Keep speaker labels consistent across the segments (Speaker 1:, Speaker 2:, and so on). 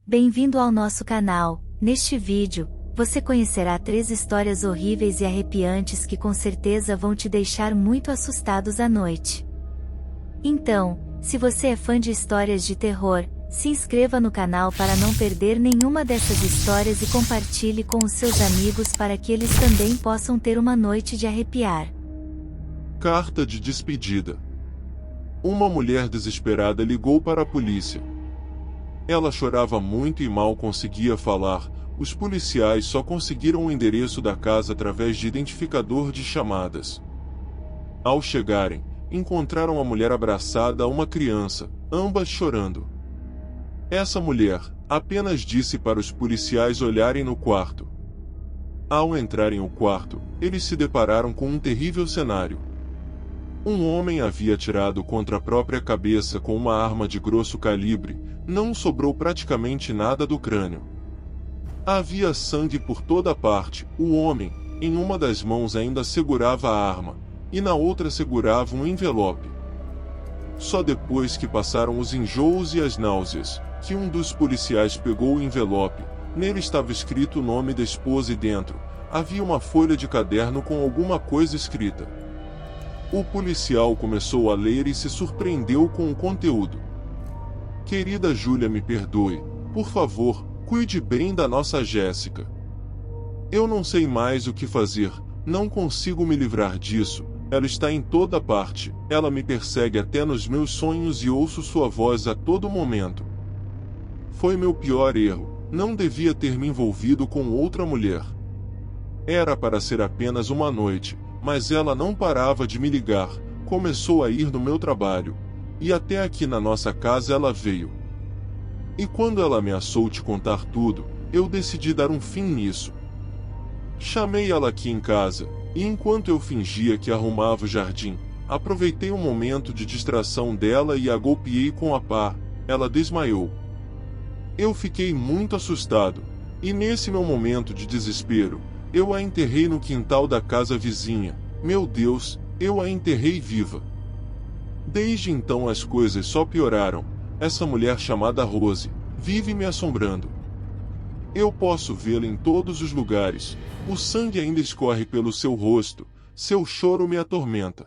Speaker 1: Bem-vindo ao nosso canal. Neste vídeo, você conhecerá 3 histórias horríveis e arrepiantes que com certeza vão te deixar muito assustados à noite. Então, se você é fã de histórias de terror, se inscreva no canal para não perder nenhuma dessas histórias e compartilhe com os seus amigos para que eles também possam ter uma noite de arrepiar.
Speaker 2: Carta de despedida. Uma mulher desesperada ligou para a polícia. Ela chorava muito e mal conseguia falar. Os policiais só conseguiram o endereço da casa através de identificador de chamadas. Ao chegarem, encontraram a mulher abraçada a uma criança, ambas chorando. Essa mulher apenas disse para os policiais olharem no quarto. Ao entrarem no quarto, eles se depararam com um terrível cenário. Um homem havia atirado contra a própria cabeça com uma arma de grosso calibre, não sobrou praticamente nada do crânio. Havia sangue por toda parte, o homem, em uma das mãos ainda segurava a arma, e na outra segurava um envelope. Só depois que passaram os enjoos e as náuseas, que um dos policiais pegou o envelope, nele estava escrito o nome da esposa e dentro, havia uma folha de caderno com alguma coisa escrita. O policial começou a ler e se surpreendeu com o conteúdo. Querida Júlia, me perdoe. Por favor, cuide bem da nossa Jéssica. Eu não sei mais o que fazer, não consigo me livrar disso. Ela está em toda parte, ela me persegue até nos meus sonhos e ouço sua voz a todo momento. Foi meu pior erro, não devia ter me envolvido com outra mulher. Era para ser apenas uma noite, mas ela não parava de me ligar, começou a ir no meu trabalho, e até aqui na nossa casa ela veio. E quando ela ameaçou te contar tudo, eu decidi dar um fim nisso. Chamei ela aqui em casa, e enquanto eu fingia que arrumava o jardim, aproveitei um momento de distração dela e a golpeei com a pá, ela desmaiou. Eu fiquei muito assustado, e nesse meu momento de desespero, eu a enterrei no quintal da casa vizinha. Meu Deus, eu a enterrei viva. Desde então as coisas só pioraram. Essa mulher chamada Rose vive me assombrando. Eu posso vê-la em todos os lugares. O sangue ainda escorre pelo seu rosto. Seu choro me atormenta.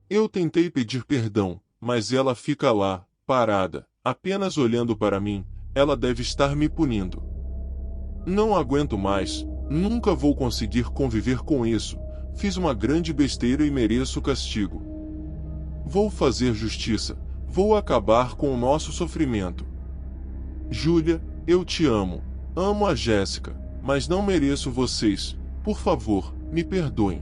Speaker 2: Eu tentei pedir perdão, mas ela fica lá, parada, apenas olhando para mim. Ela deve estar me punindo. Não aguento mais. Nunca vou conseguir conviver com isso. Fiz uma grande besteira e mereço castigo. Vou fazer justiça. Vou acabar com o nosso sofrimento. Júlia, eu te amo. Amo a Jéssica, mas não mereço vocês. Por favor, me perdoem.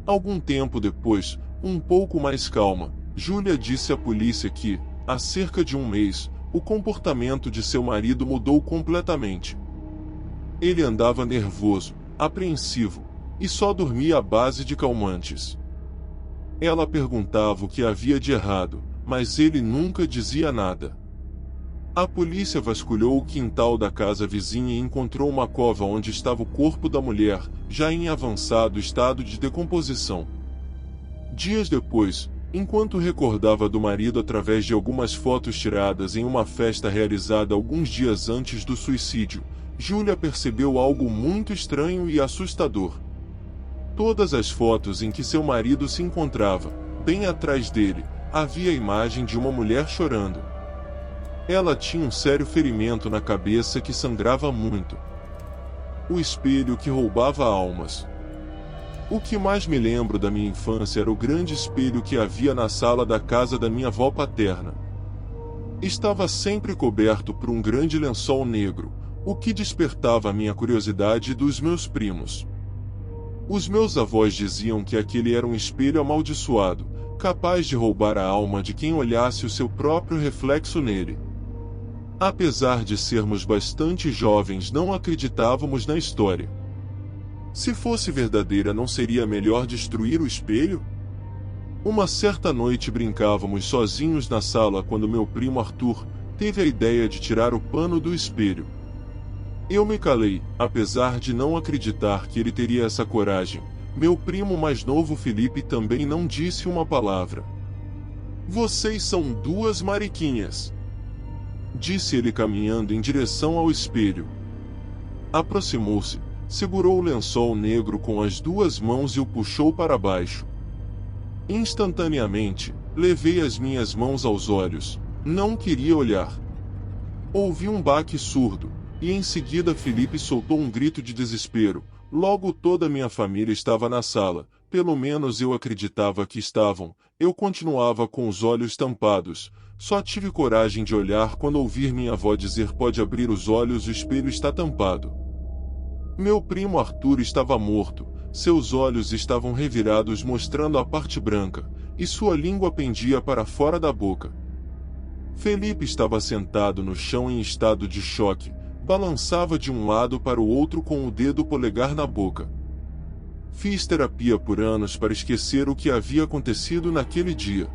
Speaker 2: Algum tempo depois, um pouco mais calma, Júlia disse à polícia que, há cerca de um mês, o comportamento de seu marido mudou completamente. Ele andava nervoso, apreensivo, e só dormia à base de calmantes. Ela perguntava o que havia de errado, mas ele nunca dizia nada. A polícia vasculhou o quintal da casa vizinha e encontrou uma cova onde estava o corpo da mulher, já em avançado estado de decomposição. Dias depois, enquanto recordava do marido através de algumas fotos tiradas em uma festa realizada alguns dias antes do suicídio, Júlia percebeu algo muito estranho e assustador. Todas as fotos em que seu marido se encontrava, bem atrás dele, havia a imagem de uma mulher chorando. Ela tinha um sério ferimento na cabeça que sangrava muito. O espelho que roubava almas. O que mais me lembro da minha infância era o grande espelho que havia na sala da casa da minha avó paterna. Estava sempre coberto por um grande lençol negro, o que despertava a minha curiosidade e dos meus primos. Os meus avós diziam que aquele era um espelho amaldiçoado, capaz de roubar a alma de quem olhasse o seu próprio reflexo nele. Apesar de sermos bastante jovens, não acreditávamos na história. Se fosse verdadeira, não seria melhor destruir o espelho? Uma certa noite brincávamos sozinhos na sala quando meu primo Arthur teve a ideia de tirar o pano do espelho. Eu me calei, apesar de não acreditar que ele teria essa coragem. Meu primo mais novo Felipe também não disse uma palavra. Vocês são duas mariquinhas, disse ele caminhando em direção ao espelho. Aproximou-se, segurou o lençol negro com as duas mãos e o puxou para baixo. Instantaneamente, levei as minhas mãos aos olhos. Não queria olhar. Ouvi um baque surdo, e em seguida Felipe soltou um grito de desespero. Logo toda minha família estava na sala, pelo menos eu acreditava que estavam. Eu continuava com os olhos tampados. Só tive coragem de olhar quando ouvir minha avó dizer: pode abrir os olhos, o espelho está tampado. Meu primo Arthur estava morto, seus olhos estavam revirados mostrando a parte branca, e sua língua pendia para fora da boca. Felipe estava sentado no chão em estado de choque, balançava de um lado para o outro com o dedo polegar na boca. Fiz terapia por anos para esquecer o que havia acontecido naquele dia.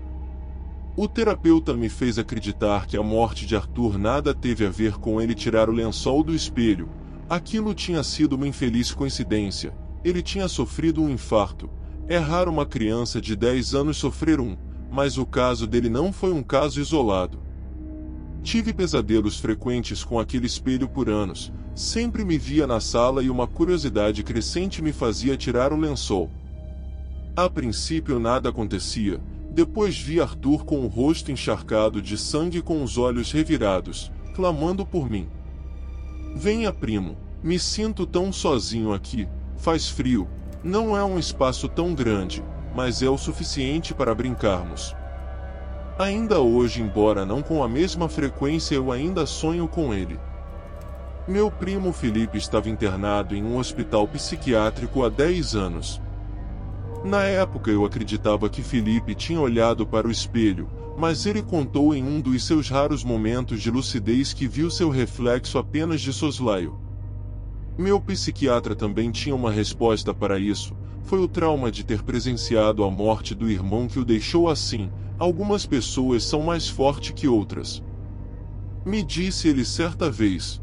Speaker 2: O terapeuta me fez acreditar que a morte de Arthur nada teve a ver com ele tirar o lençol do espelho. Aquilo tinha sido uma infeliz coincidência. Ele tinha sofrido um infarto. É raro uma criança de 10 anos sofrer um, mas o caso dele não foi um caso isolado. Tive pesadelos frequentes com aquele espelho por anos. Sempre me via na sala e uma curiosidade crescente me fazia tirar o lençol. A princípio nada acontecia. Depois vi Arthur com o rosto encharcado de sangue e com os olhos revirados, clamando por mim. Venha, primo, me sinto tão sozinho aqui, faz frio, não é um espaço tão grande, mas é o suficiente para brincarmos. Ainda hoje, embora não com a mesma frequência, eu ainda sonho com ele. Meu primo Felipe estava internado em um hospital psiquiátrico há 10 anos. Na época eu acreditava que Felipe tinha olhado para o espelho, mas ele contou em um dos seus raros momentos de lucidez que viu seu reflexo apenas de soslaio. Meu psiquiatra também tinha uma resposta para isso: foi o trauma de ter presenciado a morte do irmão que o deixou assim. Algumas pessoas são mais fortes que outras. Me disse ele certa vez.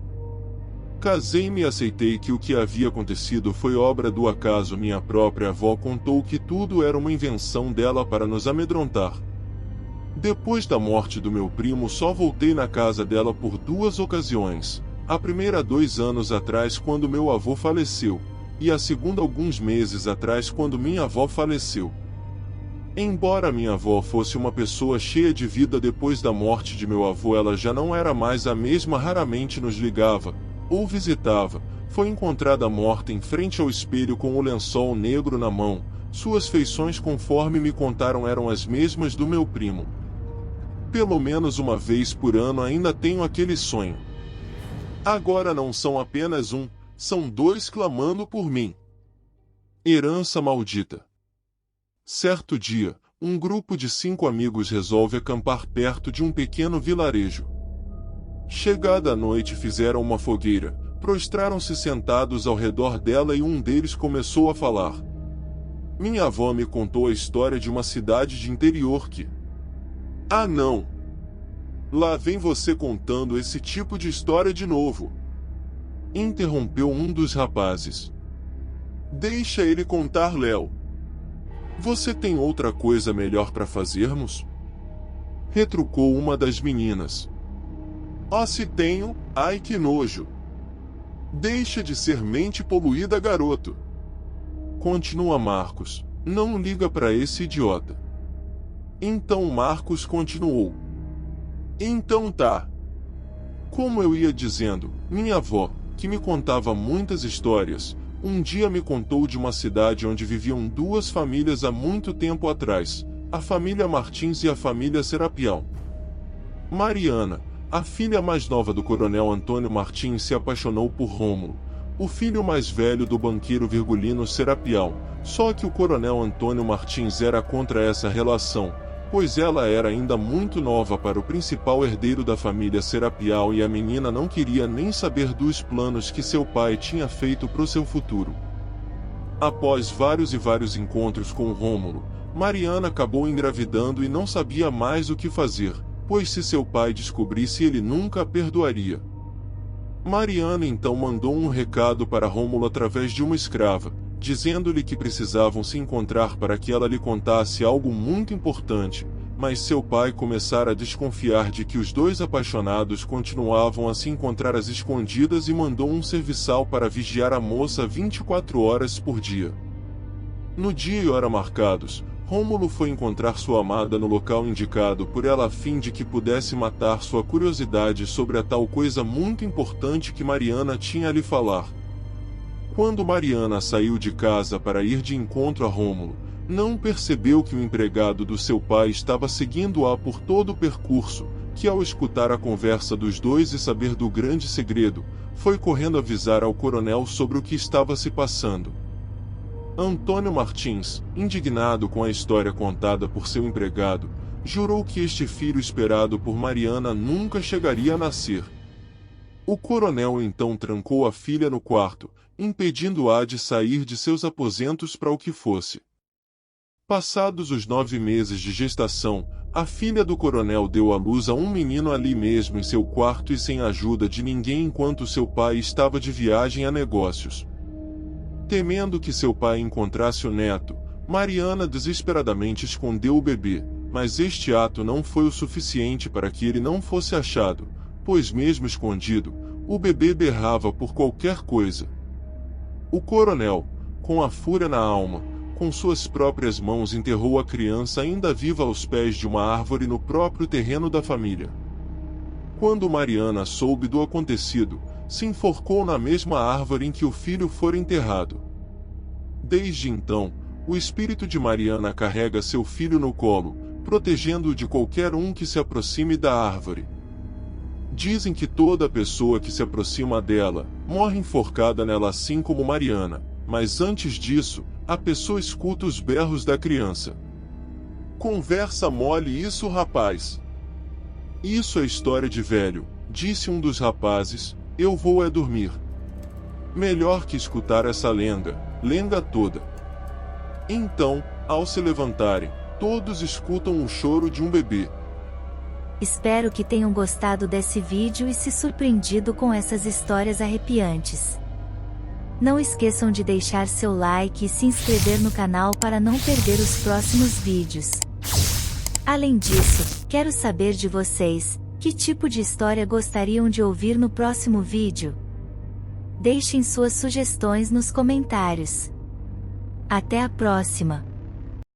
Speaker 2: Casei-me e aceitei que o que havia acontecido foi obra do acaso. Minha própria avó contou que tudo era uma invenção dela para nos amedrontar. Depois da morte do meu primo, só voltei na casa dela por 2 ocasiões. A primeira 2 anos atrás, quando meu avô faleceu, e a segunda alguns meses atrás, quando minha avó faleceu. Embora minha avó fosse uma pessoa cheia de vida, depois da morte de meu avô ela já não era mais a mesma. Raramente nos ligava ou visitava. Foi encontrada morta em frente ao espelho com o lençol negro na mão. Suas feições, conforme me contaram, eram as mesmas do meu primo. Pelo menos uma vez por ano ainda tenho aquele sonho. Agora não são apenas um, são 2 clamando por mim. Herança maldita. Certo dia, um grupo de 5 amigos resolve acampar perto de um pequeno vilarejo. Chegada a noite, fizeram uma fogueira, prostraram-se sentados ao redor dela e um deles começou a falar. Minha avó me contou a história de uma cidade de interior que... Ah não! Lá vem você contando esse tipo de história de novo! Interrompeu um dos rapazes. Deixa ele contar, Léo. Você tem outra coisa melhor para fazermos? Retrucou uma das meninas. Oh, se tenho, ai que nojo! Deixa de ser mente poluída, garoto! Continua Marcos, não liga para esse idiota. Então Marcos continuou. Então tá. Como eu ia dizendo, minha avó, que me contava muitas histórias, um dia me contou de uma cidade onde viviam 2 famílias há muito tempo atrás, a família Martins e a família Serapião. Mariana, a filha mais nova do coronel Antônio Martins, se apaixonou por Rômulo, o filho mais velho do banqueiro Virgulino Serapião, só que o coronel Antônio Martins era contra essa relação, pois ela era ainda muito nova para o principal herdeiro da família Serapião e a menina não queria nem saber dos planos que seu pai tinha feito para o seu futuro. Após vários e vários encontros com Rômulo, Mariana acabou engravidando e não sabia mais o que fazer, pois se seu pai descobrisse ele nunca a perdoaria. Mariana então mandou um recado para Rômulo através de uma escrava, dizendo-lhe que precisavam se encontrar para que ela lhe contasse algo muito importante, mas seu pai começara a desconfiar de que os dois apaixonados continuavam a se encontrar às escondidas e mandou um serviçal para vigiar a moça 24 horas por dia. No dia e hora marcados, Rômulo foi encontrar sua amada no local indicado por ela a fim de que pudesse matar sua curiosidade sobre a tal coisa muito importante que Mariana tinha a lhe falar. Quando Mariana saiu de casa para ir de encontro a Rômulo, não percebeu que o empregado do seu pai estava seguindo-a por todo o percurso, que ao escutar a conversa dos dois e saber do grande segredo, foi correndo avisar ao coronel sobre o que estava se passando. Antônio Martins, indignado com a história contada por seu empregado, jurou que este filho esperado por Mariana nunca chegaria a nascer. O coronel então trancou a filha no quarto, impedindo-a de sair de seus aposentos para o que fosse. Passados os 9 meses de gestação, a filha do coronel deu à luz a um menino ali mesmo em seu quarto e sem ajuda de ninguém enquanto seu pai estava de viagem a negócios. Temendo que seu pai encontrasse o neto, Mariana desesperadamente escondeu o bebê, mas este ato não foi o suficiente para que ele não fosse achado, pois mesmo escondido, o bebê berrava por qualquer coisa. O coronel, com a fúria na alma, com suas próprias mãos enterrou a criança ainda viva aos pés de uma árvore no próprio terreno da família. Quando Mariana soube do acontecido, se enforcou na mesma árvore em que o filho fora enterrado. Desde então, o espírito de Mariana carrega seu filho no colo, protegendo-o de qualquer um que se aproxime da árvore. Dizem que toda pessoa que se aproxima dela, morre enforcada nela assim como Mariana, mas antes disso, a pessoa escuta os berros da criança. Conversa mole isso, rapaz. Isso é história de velho, disse um dos rapazes, eu vou é dormir. Melhor que escutar essa lenga toda. Então, ao se levantarem, todos escutam o choro de um bebê.
Speaker 1: Espero que tenham gostado desse vídeo e se surpreendido com essas histórias arrepiantes. Não esqueçam de deixar seu like e se inscrever no canal para não perder os próximos vídeos. Além disso, quero saber de vocês, que tipo de história gostariam de ouvir no próximo vídeo? Deixem suas sugestões nos comentários. Até a próxima!